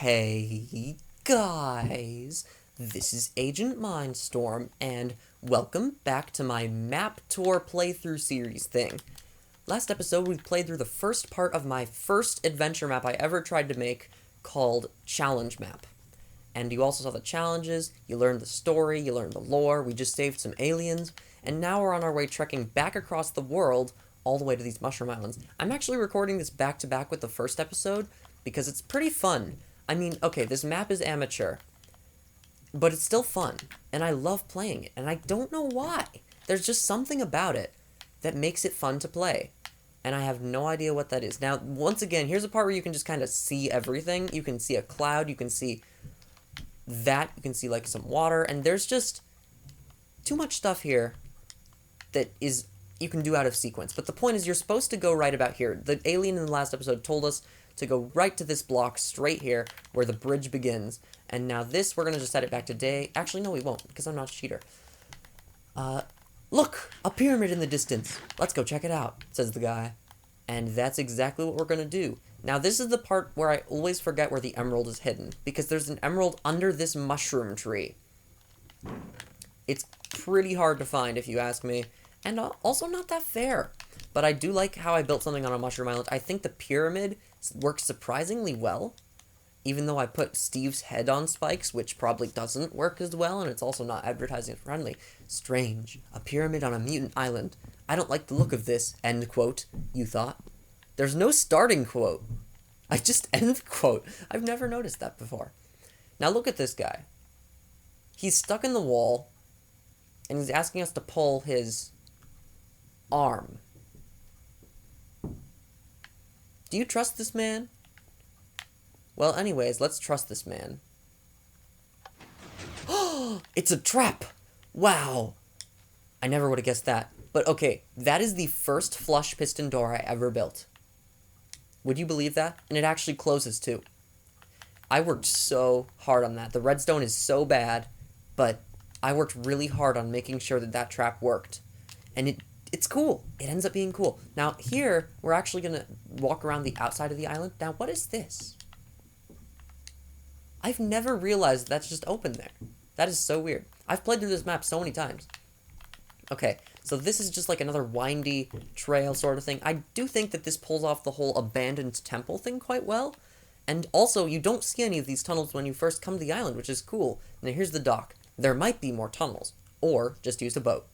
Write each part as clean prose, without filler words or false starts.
Hey guys, this is AgentMindStorm, and welcome back to my map tour playthrough series thing. Last episode, we played through the first part of my first adventure map I ever tried to make, called Challenge Map. And you also saw the challenges, you learned the story, you learned the lore, we just saved some aliens, and now we're on our way trekking back across the world, all the way to these mushroom islands. I'm actually recording this back to back with the first episode, because it's pretty fun. I mean, okay, this map is amateur, but it's still fun, and I love playing it, and I don't know why. There's just something about it that makes it fun to play, and I have no idea what that is. Now, once again, here's a part where you can just kind of see everything. You can see a cloud, you can see that, you can see, like, some water, and there's just too much stuff here that is you can do out of sequence. But the point is, you're supposed to go right about here. The alien in the last episode told us to go right to this block straight here where the bridge begins. And now this, we're going to just set it back to day. Actually, no, we won't, because I'm not a cheater. Look! A pyramid in the distance. Let's go check it out, says the guy. And that's exactly what we're going to do. Now, this is the part where I always forget where the emerald is hidden, because there's an emerald under this mushroom tree. It's pretty hard to find, if you ask me, and also not that fair. But I do like how I built something on a mushroom island. I think the pyramid works surprisingly well, even though I put Steve's head on spikes, which probably doesn't work as well, and it's also not advertising friendly. Strange. A pyramid on a mutant island. I don't like the look of this, end quote, you thought. There's no starting quote. I just end quote. I've never noticed that before. Now look at this guy. He's stuck in the wall, and he's asking us to pull his arm. Do you trust this man? Well, anyways, let's trust this man. It's a trap! Wow! I never would have guessed that. But okay, that is the first flush piston door I ever built. Would you believe that? And it actually closes too. I worked so hard on that. The redstone is so bad, but I worked really hard on making sure that that trap worked. And it's cool. It ends up being cool. Now, here, we're actually going to walk around the outside of the island. Now, what is this? I've never realized that's just open there. That is so weird. I've played through this map so many times. Okay, so this is just like another windy trail sort of thing. I do think that this pulls off the whole abandoned temple thing quite well. And also, you don't see any of these tunnels when you first come to the island, which is cool. Now, here's the dock. There might be more tunnels, or just use a boat.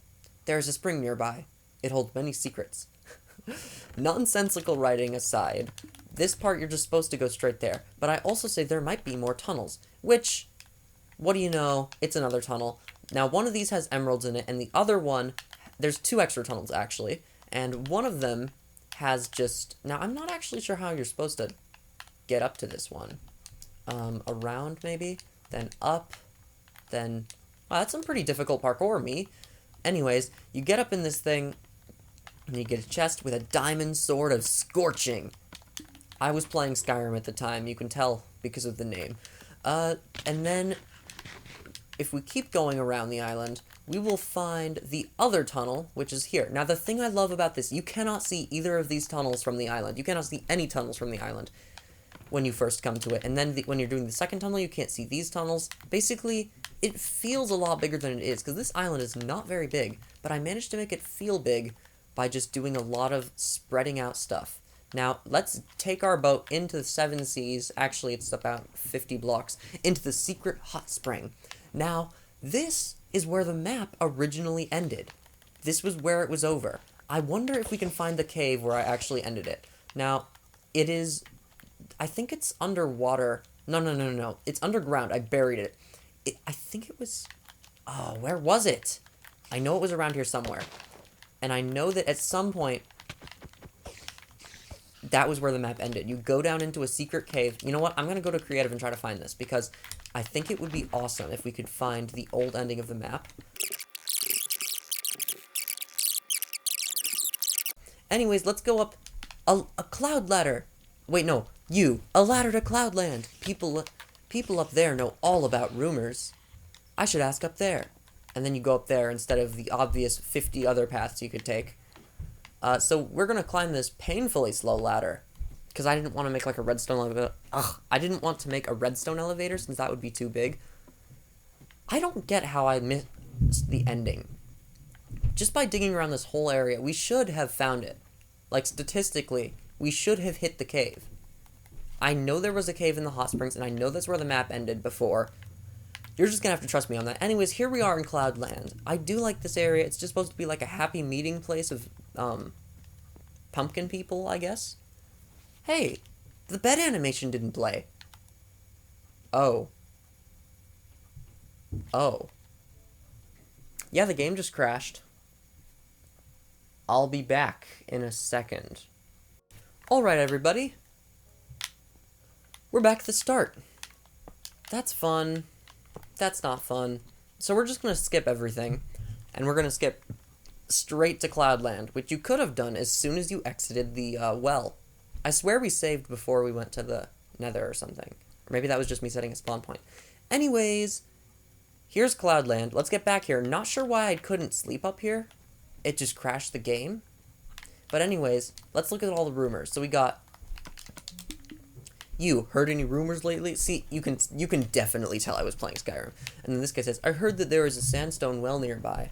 There's a spring nearby. It holds many secrets. Nonsensical writing aside, this part you're just supposed to go straight there. But I also say there might be more tunnels, which, what do you know, it's another tunnel. Now, one of these has emeralds in it, and the other one, there's two extra tunnels, actually. And one of them has just, now, I'm not actually sure how you're supposed to get up to this one. Around, maybe? Then up, then, wow, that's some pretty difficult parkour, me. Anyways, you get up in this thing, and you get a chest with a diamond sword of scorching. I was playing Skyrim at the time, you can tell because of the name. And then, if we keep going around the island, we will find the other tunnel, which is here. Now, the thing I love about this, you cannot see either of these tunnels from the island. You cannot see any tunnels from the island when you first come to it. And then when you're doing the second tunnel, you can't see these tunnels. Basically, it feels a lot bigger than it is, because this island is not very big, but I managed to make it feel big by just doing a lot of spreading out stuff. Now, let's take our boat into the 7 seas, actually it's about 50 blocks, into the secret hot spring. Now, this is where the map originally ended. This was where it was over. I wonder if we can find the cave where I actually ended it. Now, it is, I think it's underwater. No. It's underground. I buried it. I think it was, oh, where was it? I know it was around here somewhere. And I know that at some point, that was where the map ended. You go down into a secret cave. You know what? I'm going to go to creative and try to find this, because I think it would be awesome if we could find the old ending of the map. Anyways, let's go up a cloud ladder. Wait, no, a ladder to Cloudland. People up there know all about rumors. I should ask up there. And then you go up there instead of the obvious 50 other paths you could take. So we're going to climb this painfully slow ladder. because I didn't want to make like a redstone elevator. I didn't want to make a redstone elevator since that would be too big. I don't get how I missed the ending. Just by digging around this whole area, we should have found it. Like, statistically, we should have hit the cave. I know there was a cave in the hot springs, and I know that's where the map ended before. You're just gonna have to trust me on that. Anyways, here we are in Cloudland. I do like this area. It's just supposed to be like a happy meeting place of, pumpkin people, I guess. Hey, the bed animation didn't play. Oh. Oh. Yeah, the game just crashed. I'll be back in a second. Alright, everybody. We're back at the start. That's fun. That's not fun. So we're just going to skip everything. And we're going to skip straight to Cloudland, which you could have done as soon as you exited the well. I swear we saved before we went to the Nether or something. Or maybe that was just me setting a spawn point. Anyways, here's Cloudland. Let's get back here. Not sure why I couldn't sleep up here. It just crashed the game. But anyways, let's look at all the rumors. So we got... You heard any rumors lately? See, you can definitely tell I was playing Skyrim. And then this guy says, I heard that there is a sandstone well nearby.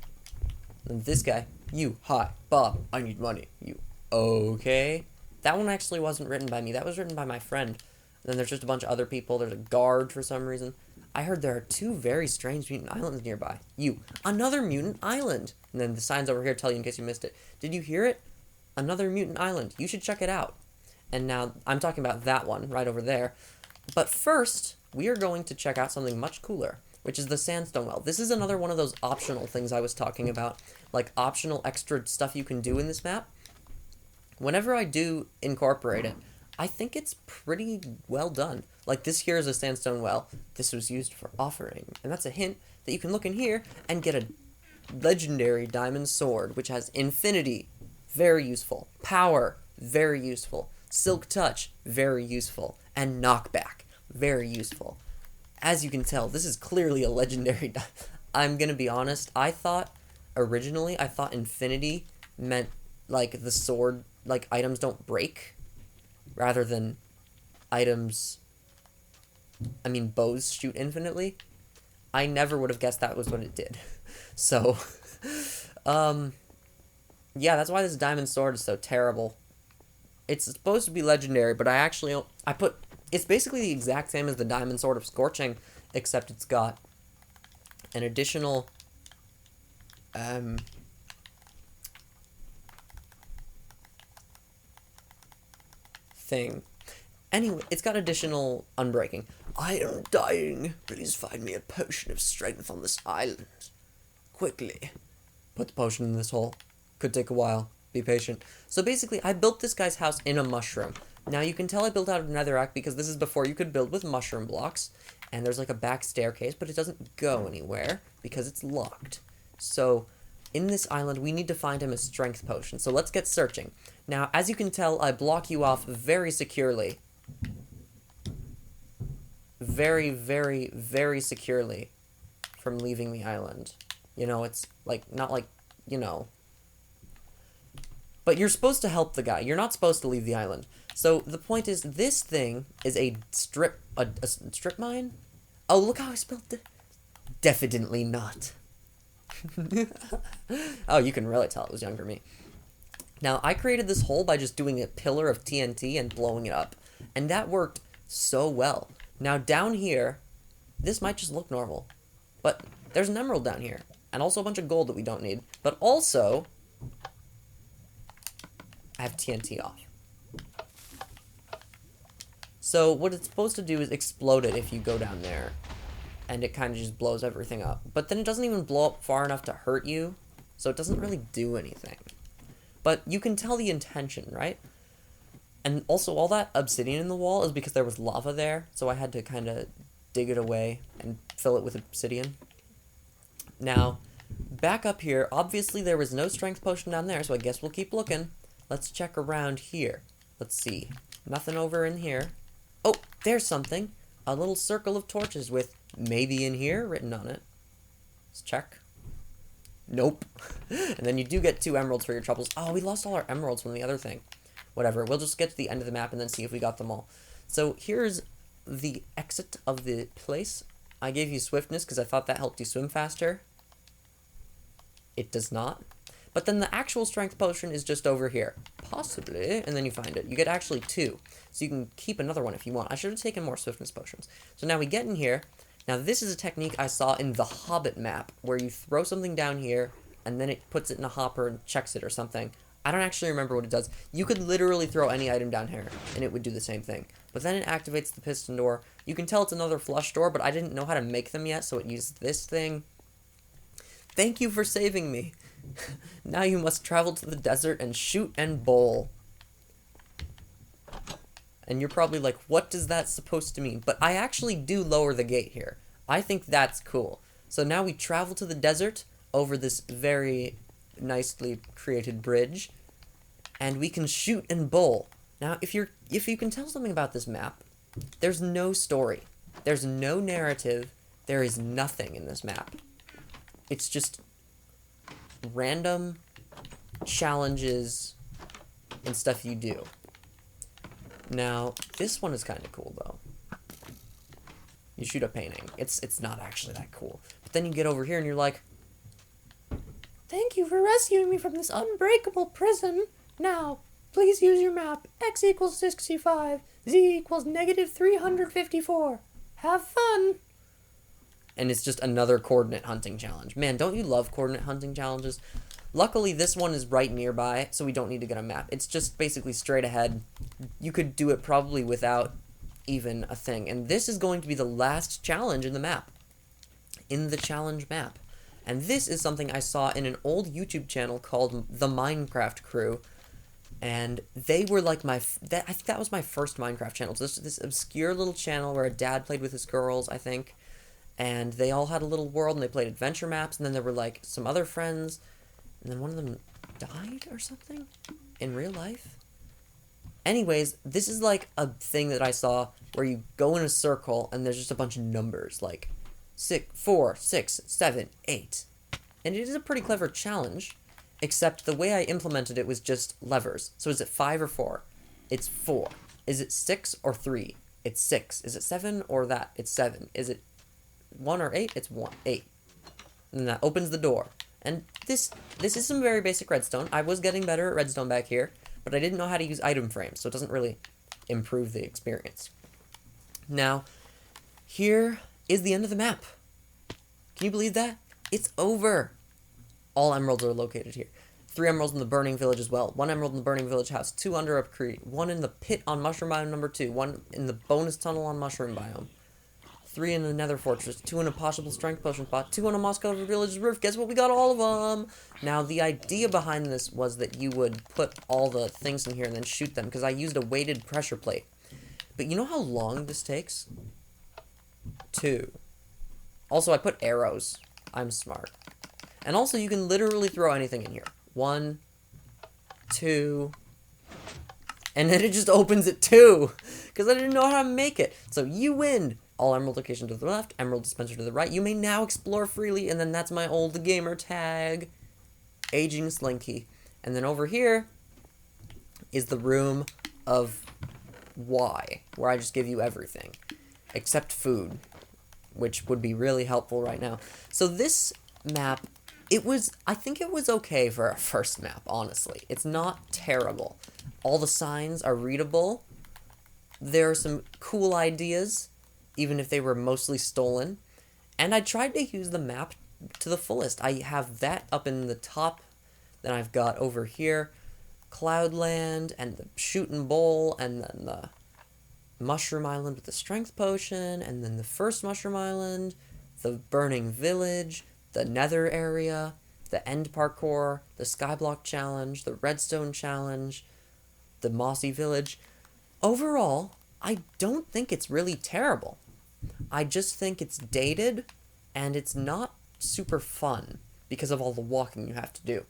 And this guy, you, hi, Bob, I need money. You, okay. That one actually wasn't written by me. That was written by my friend. And then there's just a bunch of other people. There's a guard for some reason. I heard there are 2 very strange mutant islands nearby. You, another mutant island. And then the signs over here tell you in case you missed it. Did you hear it? Another mutant island. You should check it out. And now, I'm talking about that one, right over there. But first, we are going to check out something much cooler, which is the sandstone well. This is another one of those optional things I was talking about, like optional extra stuff you can do in this map. Whenever I do incorporate it, I think it's pretty well done. Like, this here is a sandstone well. This was used for offering. And that's a hint that you can look in here and get a legendary diamond sword, which has infinity. Very useful. Power. Very useful. Silk touch, very useful. And knockback, very useful. As you can tell, this is clearly a legendary I'm gonna be honest, originally I thought infinity meant, like, the sword, like, items don't break, rather than items, bows shoot infinitely. I never would have guessed that was what it did. So, yeah, that's why this diamond sword is so terrible. It's supposed to be legendary, but it's basically the exact same as the diamond sword of Scorching, except it's got an additional, thing. Anyway, it's got additional unbreaking. I am dying. Please find me a potion of strength on this island. Quickly. Put the potion in this hole. Could take a while. Be patient. So basically, I built this guy's house in a mushroom. Now, you can tell I built out of netherrack because this is before you could build with mushroom blocks. And there's like a back staircase, but it doesn't go anywhere because it's locked. So, in this island, we need to find him a strength potion. So let's get searching. Now, as you can tell, I block you off very securely. Very, very, very securely from leaving the island. You know, it's like, not like, you know. But you're supposed to help the guy. You're not supposed to leave the island. So the point is, this thing is a strip mine? Oh, look how I spelled it. Definitely not. Oh, you can really tell it was younger me. Now, I created this hole by just doing a pillar of TNT and blowing it up. And that worked so well. Now, down here, this might just look normal. But there's an emerald down here. And also a bunch of gold that we don't need. But also, I have TNT off. So what it's supposed to do is explode it if you go down there. And it kind of just blows everything up. But then it doesn't even blow up far enough to hurt you. So it doesn't really do anything. But you can tell the intention, right? And also all that obsidian in the wall is because there was lava there. So I had to kind of dig it away and fill it with obsidian. Now, back up here, obviously there was no strength potion down there. So I guess we'll keep looking. Let's check around here. Let's see. Nothing over in here. Oh, there's something. A little circle of torches with maybe in here written on it. Let's check. Nope. And then you do get 2 emeralds for your troubles. Oh, we lost all our emeralds from the other thing. whatever. We'll just get to the end of the map and then see if we got them all. So here's the exit of the place. I gave you swiftness because I thought that helped you swim faster. It does not. But then the actual strength potion is just over here. Possibly. And then you find it. You get actually 2. So you can keep another one if you want. I should have taken more swiftness potions. So now we get in here. Now this is a technique I saw in the Hobbit map, where you throw something down here, and then it puts it in a hopper and checks it or something. I don't actually remember what it does. You could literally throw any item down here, and it would do the same thing. But then it activates the piston door. You can tell it's another flush door, but I didn't know how to make them yet, so it used this thing. Thank you for saving me. Now you must travel to the desert and shoot and bowl. And you're probably like, what does that supposed to mean? But I actually do lower the gate here. I think that's cool. So now we travel to the desert over this very nicely created bridge, and we can shoot and bowl. Now, if you can tell something about this map, there's no story. There's no narrative. There is nothing in this map. It's just random challenges and stuff you do. Now, this one is kind of cool, though. You shoot a painting. It's not actually that cool. But then you get over here and you're like, thank you for rescuing me from this unbreakable prison. Now, please use your map. X equals 65. Z equals negative 354. Have fun. And it's just another coordinate hunting challenge. Man, don't you love coordinate hunting challenges? Luckily, this one is right nearby, so we don't need to get a map. It's just basically straight ahead. You could do it probably without even a thing. And this is going to be the last challenge in the map. In the challenge map. And this is something I saw in an old YouTube channel called The Minecraft Crew. And they were like I think that was my first Minecraft channel. So this obscure little channel where a dad played with his girls, I think. And they all had a little world, and they played adventure maps, and then there were, like, some other friends, and then one of them died or something in real life. Anyways, this is, like, a thing that I saw where you go in a circle, and there's just a bunch of numbers, like 6, 4, 6, 7, 8. And it is a pretty clever challenge, except the way I implemented it was just levers. So is it 5 or 4? It's 4. Is it 6 or 3? It's 6. Is it 7 or that? It's 7. Is it 1 or 8? It's 8. And that opens the door. And this is some very basic redstone. I was getting better at redstone back here, but I didn't know how to use item frames, so it doesn't really improve the experience. Now, here is the end of the map. Can you believe that? It's over. All emeralds are located here. 3 emeralds in the burning village as well. 1 emerald in the burning village house. 2 under upgrade. 1 in the pit on mushroom biome number 2. 1 in the bonus tunnel on mushroom biome. 3 in the nether fortress, 2 in a possible strength potion spot, 2 on a moss covered village's roof. Guess what? We got all of them! Now, the idea behind this was that you would put all the things in here and then shoot them, because I used a weighted pressure plate. But you know how long this takes? 2. Also, I put arrows. I'm smart. And also, you can literally throw anything in here. 1, 2... And then it just opens at 2, because I didn't know how to make it. So you win! All emerald location to the left, emerald dispenser to the right. You may now explore freely, and then that's my old gamer tag. Aging Slinky. And then over here is the room of Y, where I just give you everything. Except food, which would be really helpful right now. So this map, I think it was okay for a first map, honestly. It's not terrible. All the signs are readable. There are some cool ideas, even if they were mostly stolen. And I tried to use the map to the fullest. I have that up in the top. Then I've got over here Cloudland and the Shoot and Bowl, and then the Mushroom Island with the Strength Potion, and then the first Mushroom Island, the Burning Village, the Nether area, the End Parkour, the Skyblock Challenge, the Redstone Challenge, the Mossy Village. Overall, I don't think it's really terrible. I just think it's dated, and it's not super fun because of all the walking you have to do.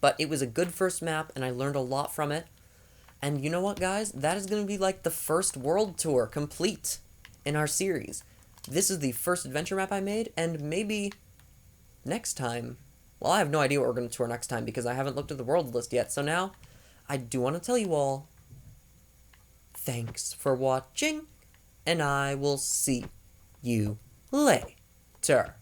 But it was a good first map, and I learned a lot from it. And you know what, guys? That is going to be like the first world tour complete in our series. This is the first adventure map I made, and maybe next time... Well, I have no idea what we're going to tour next time because I haven't looked at the world list yet. So now, I do want to tell you all, thanks for watching, and I will see you later.